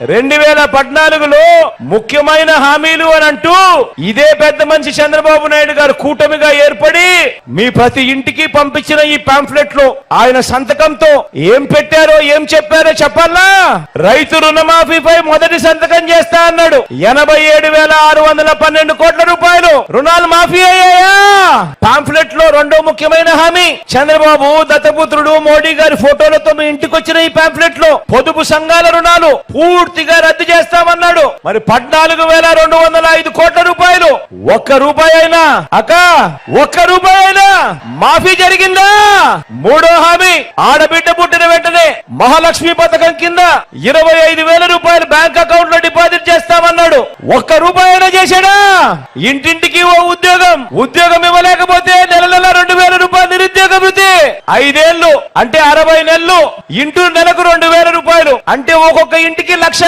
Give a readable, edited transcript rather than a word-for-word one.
2014లో ముఖ్యమైన హామీలు అని అంటూ ఇదే పెద్ద మనిషి చంద్రబాబు నాయుడు గారు కూటమిగా ఏర్పడి మీ ప్రతి ఇంటికి పంపించిన ఈ పాంఫ్లెట్ లో ఆయన సంతకంతో ఏం పెట్టారో ఏం చెప్పారో చెప్పాలా? రైతు రుణమాఫీపై మొదటి సంతకం చేస్తా అన్నాడు. 87,612 కోట్ల రూపాయలు రుణాలు మాఫీ అయ్యాయా? పాంఫ్లెట్ లో రెండో ముఖ్యమైన హామీ చంద్రబాబు దత్తపుత్రుడు మోడీ గారి ఫోటోలతో మీ ఇంటికి వచ్చిన ఈ పాంఫ్లెట్ లో పొదుపు సంఘాల రుణాలు పూర్తిగా రద్దు చేస్తామన్నాడు. మరి 14,205 కోట్ల రూపాయలు ఒక్క రూపాయి అయినా ఒక్క రూపాయి అయినా మాఫీ జరిగిందా? మూడో హామీ ఆడబిడ్డ పుట్టిన వెంటనే మహాలక్ష్మి పథకం కింద 25,000 రూపాయలు బ్యాంక్ అకౌంట్ లో డిపాజిట్ చేస్తామన్నాడు. ఒక్క రూపాయి అయినా చేశాడా? ఇంటింటికి ఓ ఉద్యోగం ఇవ్వలేకపోతే నెల 2,000 రూపాయలు నిరుద్యోగ వృత్తి, 5 ఏళ్లు అంటే 60 నెలలు ఇంటూ నెలకు 2,000 రూపాయలు అంటే ఒక్కొక్క ఇంటికి 1,00,000